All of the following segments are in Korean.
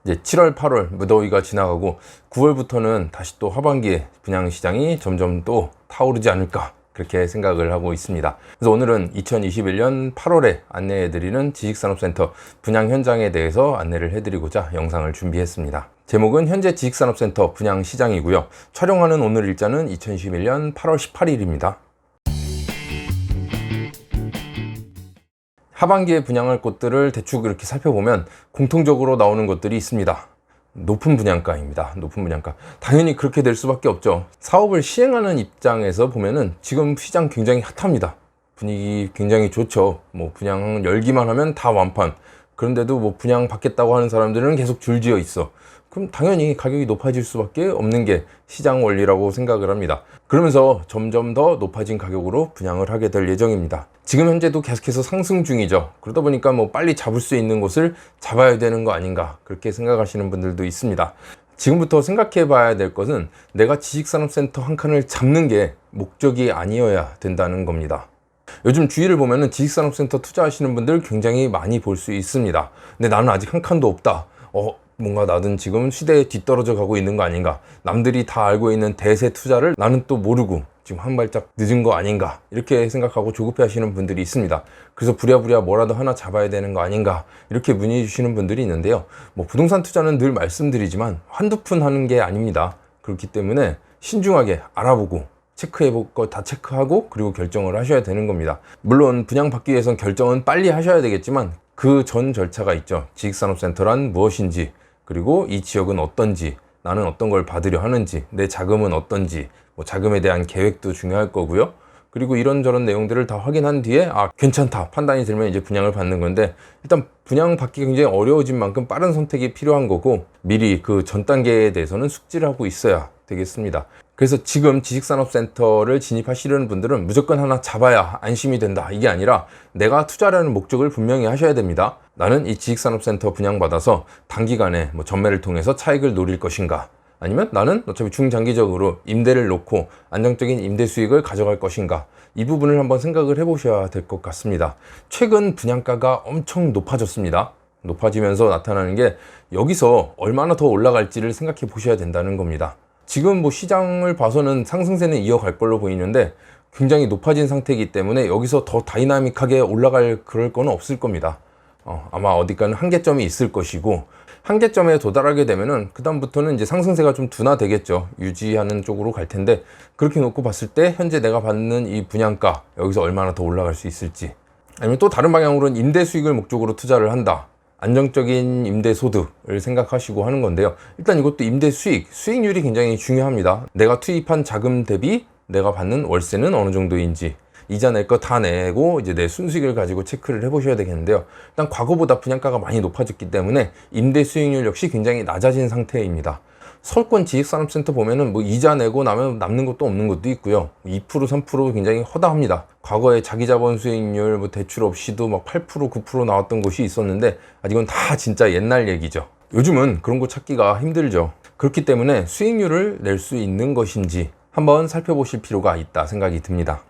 이제 7월, 8월 무더위가 지나가고 9월부터는 다시 또 하반기에 분양시장이 점점 또 타오르지 않을까 그렇게 생각을 하고 있습니다. 그래서 오늘은 2021년 8월에 안내해드리는 지식산업센터 분양 현장에 대해서 안내를 해드리고자 영상을 준비했습니다. 제목은 현재 지식산업센터 분양시장이고요. 촬영하는 오늘 일자는 2021년 8월 18일입니다. 하반기에 분양할 곳들을 대충 이렇게 살펴보면 공통적으로 나오는 것들이 있습니다. 높은 분양가입니다. 높은 분양가. 당연히 그렇게 될 수밖에 없죠. 사업을 시행하는 입장에서 보면은 지금 시장 굉장히 핫합니다. 분위기 굉장히 좋죠. 뭐 분양 열기만 하면 다 완판. 그런데도 뭐 분양 받겠다고 하는 사람들은 계속 줄지어 있어. 그럼 당연히 가격이 높아질 수밖에 없는 게 시장 원리라고 생각을 합니다. 그러면서 점점 더 높아진 가격으로 분양을 하게 될 예정입니다. 지금 현재도 계속해서 상승 중이죠. 그러다 보니까 뭐 빨리 잡을 수 있는 곳을 잡아야 되는 거 아닌가 그렇게 생각하시는 분들도 있습니다. 지금부터 생각해 봐야 될 것은 내가 지식산업센터 한 칸을 잡는 게 목적이 아니어야 된다는 겁니다. 요즘 주위를 보면은 지식산업센터 투자하시는 분들 굉장히 많이 볼 수 있습니다. 근데 나는 아직 한 칸도 없다. 뭔가 나는 지금 시대에 뒤떨어져 가고 있는 거 아닌가, 남들이 다 알고 있는 대세 투자를 나는 또 모르고 지금 한 발짝 늦은 거 아닌가 이렇게 생각하고 조급해 하시는 분들이 있습니다. 그래서 부랴부랴 뭐라도 하나 잡아야 되는 거 아닌가 이렇게 문의해 주시는 분들이 있는데요. 뭐 부동산 투자는 늘 말씀드리지만 한두 푼 하는 게 아닙니다. 그렇기 때문에 신중하게 알아보고 체크해 볼 거 다 체크하고 그리고 결정을 하셔야 되는 겁니다. 물론 분양 받기 위해선 결정은 빨리 하셔야 되겠지만 그 전 절차가 있죠. 지식산업센터란 무엇인지, 그리고 이 지역은 어떤지, 나는 어떤 걸 받으려 하는지, 내 자금은 어떤지, 뭐 자금에 대한 계획도 중요할 거고요. 그리고 이런저런 내용들을 다 확인한 뒤에 괜찮다 판단이 들면 이제 분양을 받는 건데, 일단 분양 받기가 굉장히 어려워진 만큼 빠른 선택이 필요한 거고 미리 그 전 단계에 대해서는 숙지를 하고 있어야 되겠습니다. 그래서 지금 지식산업센터를 진입하시려는 분들은 무조건 하나 잡아야 안심이 된다 이게 아니라 내가 투자라는 목적을 분명히 하셔야 됩니다. 나는 이 지식산업센터 분양받아서 단기간에 뭐 전매를 통해서 차익을 노릴 것인가, 아니면 나는 어차피 중장기적으로 임대를 놓고 안정적인 임대 수익을 가져갈 것인가, 이 부분을 한번 생각을 해보셔야 될 것 같습니다. 최근 분양가가 엄청 높아졌습니다. 높아지면서 나타나는 게 여기서 얼마나 더 올라갈지를 생각해 보셔야 된다는 겁니다. 지금 뭐 시장을 봐서는 상승세는 이어갈 걸로 보이는데 굉장히 높아진 상태이기 때문에 여기서 더 다이나믹하게 올라갈 그럴 거는 없을 겁니다. 아마 어디가는 한계점이 있을 것이고, 한계점에 도달하게 되면은 그다음부터는 이제 상승세가 좀 둔화되겠죠. 유지하는 쪽으로 갈 텐데, 그렇게 놓고 봤을 때 현재 내가 받는 이 분양가 여기서 얼마나 더 올라갈 수 있을지, 아니면 또 다른 방향으로는 임대 수익을 목적으로 투자를 한다, 안정적인 임대 소득을 생각하시고 하는 건데요. 일단 이것도 임대 수익률이 굉장히 중요합니다. 내가 투입한 자금 대비 내가 받는 월세는 어느 정도인지, 이자 낼 거 다 내고 이제 내 순수익을 가지고 체크를 해보셔야 되겠는데요. 일단 과거보다 분양가가 많이 높아졌기 때문에 임대 수익률 역시 굉장히 낮아진 상태입니다. 서울권 지식산업센터 보면은 뭐 이자 내고 나면 남는 것도 없는 것도 있고요. 2%, 3% 굉장히 허다합니다. 과거에 자기자본 수익률 뭐 대출 없이도 막 8%, 9% 나왔던 곳이 있었는데 이건 다 진짜 옛날 얘기죠. 요즘은 그런 거 찾기가 힘들죠. 그렇기 때문에 수익률을 낼 수 있는 것인지 한번 살펴보실 필요가 있다 생각이 듭니다.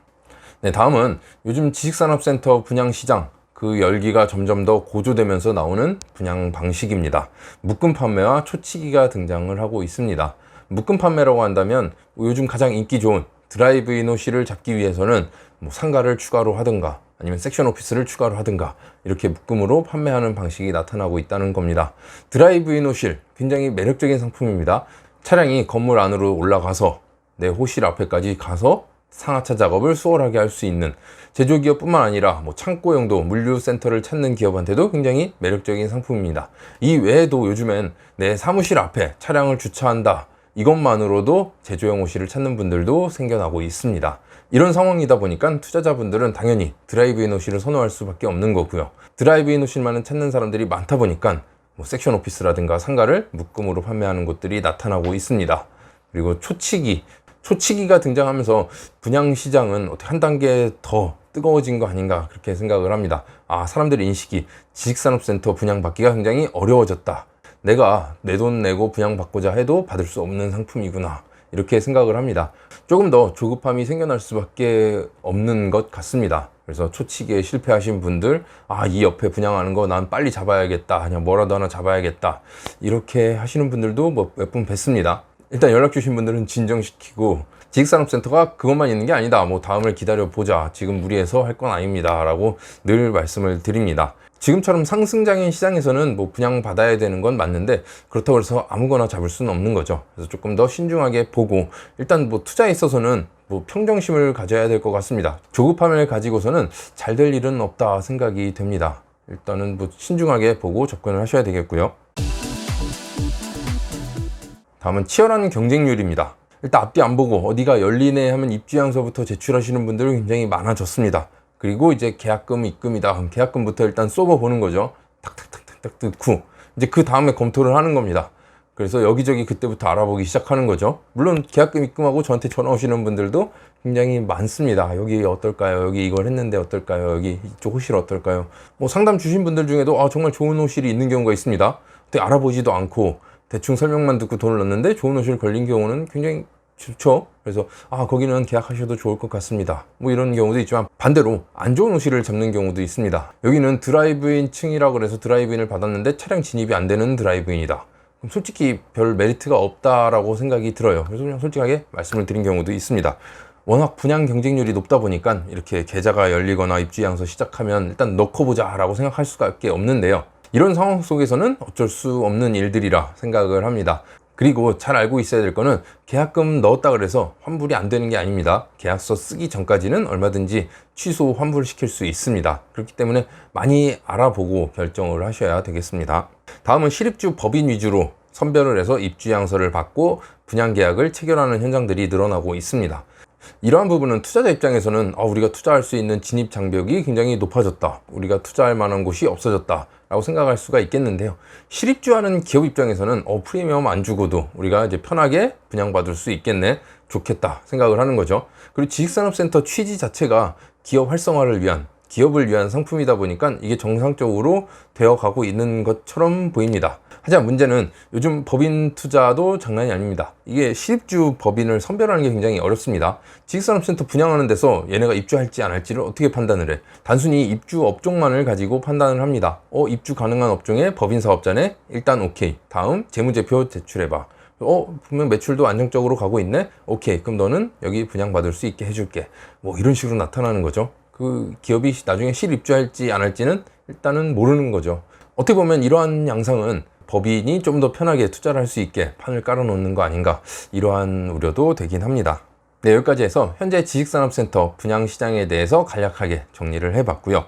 네, 다음은 요즘 지식산업센터 분양시장 그 열기가 점점 더 고조되면서 나오는 분양 방식입니다. 묶음 판매와 초치기가 등장을 하고 있습니다. 묶음 판매라고 한다면 요즘 가장 인기 좋은 드라이브인 호실을 잡기 위해서는 뭐 상가를 추가로 하든가 아니면 섹션 오피스를 추가로 하든가 이렇게 묶음으로 판매하는 방식이 나타나고 있다는 겁니다. 드라이브인 호실 굉장히 매력적인 상품입니다. 차량이 건물 안으로 올라가서 내 호실 앞에까지 가서 상하차 작업을 수월하게 할 수 있는, 제조기업뿐만 아니라 뭐 창고용도 물류센터를 찾는 기업한테도 굉장히 매력적인 상품입니다. 이 외에도 요즘엔 내 사무실 앞에 차량을 주차한다, 이것만으로도 제조용 호실을 찾는 분들도 생겨나고 있습니다. 이런 상황이다 보니까 투자자분들은 당연히 드라이브인 호실을 선호할 수밖에 없는 거고요. 드라이브인 호실만을 찾는 사람들이 많다 보니까 뭐 섹션 오피스라든가 상가를 묶음으로 판매하는 곳들이 나타나고 있습니다. 그리고 초치기가 등장하면서 분양시장은 어떻게 한 단계 더 뜨거워진 거 아닌가 그렇게 생각을 합니다. 사람들의 인식이 지식산업센터 분양받기가 굉장히 어려워졌다, 내가 내 돈 내고 분양받고자 해도 받을 수 없는 상품이구나 이렇게 생각을 합니다. 조금 더 조급함이 생겨날 수밖에 없는 것 같습니다. 그래서 초치기에 실패하신 분들, 이 옆에 분양하는 거 난 빨리 잡아야겠다, 그냥 뭐라도 하나 잡아야겠다, 이렇게 하시는 분들도 뭐 몇 분 뵀습니다. 일단 연락 주신 분들은 진정시키고, 지식산업센터가 그것만 있는 게 아니다, 뭐 다음을 기다려 보자, 지금 무리해서 할 건 아닙니다 라고 늘 말씀을 드립니다. 지금처럼 상승장인 시장에서는 뭐 분양 받아야 되는 건 맞는데, 그렇다고 해서 아무거나 잡을 수는 없는 거죠. 그래서 조금 더 신중하게 보고, 일단 뭐 투자에 있어서는 뭐 평정심을 가져야 될 것 같습니다. 조급함을 가지고서는 잘 될 일은 없다 생각이 됩니다. 일단은 뭐 신중하게 보고 접근을 하셔야 되겠고요. 다음은 치열한 경쟁률입니다. 일단 앞뒤 안 보고 어디가 열리네 하면 입주양서부터 제출하시는 분들이 굉장히 많아졌습니다. 그리고 이제 계약금 입금이다, 그럼 계약금부터 일단 쏘고 보는 거죠. 탁탁탁탁탁 넣고 이제 그 다음에 검토를 하는 겁니다. 그래서 여기저기 그때부터 알아보기 시작하는 거죠. 물론 계약금 입금하고 저한테 전화 오시는 분들도 굉장히 많습니다. 여기 어떨까요? 여기 이걸 했는데 어떨까요? 여기 이쪽 호실 어떨까요? 뭐 상담 주신 분들 중에도 정말 좋은 호실이 있는 경우가 있습니다. 근데 알아보지도 않고 대충 설명만 듣고 돈을 넣었는데 좋은 호실 걸린 경우는 굉장히 좋죠. 그래서 거기는 계약하셔도 좋을 것 같습니다, 뭐 이런 경우도 있지만, 반대로 안 좋은 호실을 잡는 경우도 있습니다. 여기는 드라이브인 층이라고 그래서 드라이브인을 받았는데 차량 진입이 안 되는 드라이브인이다. 그럼 솔직히 별 메리트가 없다라고 생각이 들어요. 그래서 그냥 솔직하게 말씀을 드린 경우도 있습니다. 워낙 분양 경쟁률이 높다 보니까 이렇게 계좌가 열리거나 입주양서 시작하면 일단 넣고 보자 라고 생각할 수밖에 없는데요. 이런 상황 속에서는 어쩔 수 없는 일들이라 생각을 합니다. 그리고 잘 알고 있어야 될 거는, 계약금 넣었다 그래서 환불이 안 되는 게 아닙니다. 계약서 쓰기 전까지는 얼마든지 취소 환불을 시킬 수 있습니다. 그렇기 때문에 많이 알아보고 결정을 하셔야 되겠습니다. 다음은 실입주 법인 위주로 선별을 해서 입주양서를 받고 분양계약을 체결하는 현장들이 늘어나고 있습니다. 이러한 부분은 투자자 입장에서는 우리가 투자할 수 있는 진입 장벽이 굉장히 높아졌다, 우리가 투자할 만한 곳이 없어졌다 라고 생각할 수가 있겠는데요. 실입주하는 기업 입장에서는 프리미엄 안 주고도 우리가 이제 편하게 분양받을 수 있겠네, 좋겠다 생각을 하는 거죠. 그리고 지식산업센터 취지 자체가 기업 활성화를 위한, 기업을 위한 상품이다 보니까 이게 정상적으로 되어 가고 있는 것처럼 보입니다. 하지만 문제는 요즘 법인 투자도 장난이 아닙니다. 이게 실입주 법인을 선별하는 게 굉장히 어렵습니다. 지식산업센터 분양하는 데서 얘네가 입주할지 안 할지를 어떻게 판단을 해? 단순히 입주 업종만을 가지고 판단을 합니다. 입주 가능한 업종의 법인 사업자네? 일단 오케이. 다음 재무제표 제출해봐. 분명 매출도 안정적으로 가고 있네? 오케이. 그럼 너는 여기 분양받을 수 있게 해줄게. 뭐 이런 식으로 나타나는 거죠. 그 기업이 나중에 실입주할지 안 할지는 일단은 모르는 거죠. 어떻게 보면 이러한 양상은 법인이 좀 더 편하게 투자를 할 수 있게 판을 깔아놓는 거 아닌가, 이러한 우려도 되긴 합니다. 네, 여기까지 해서 현재 지식산업센터 분양시장에 대해서 간략하게 정리를 해봤고요.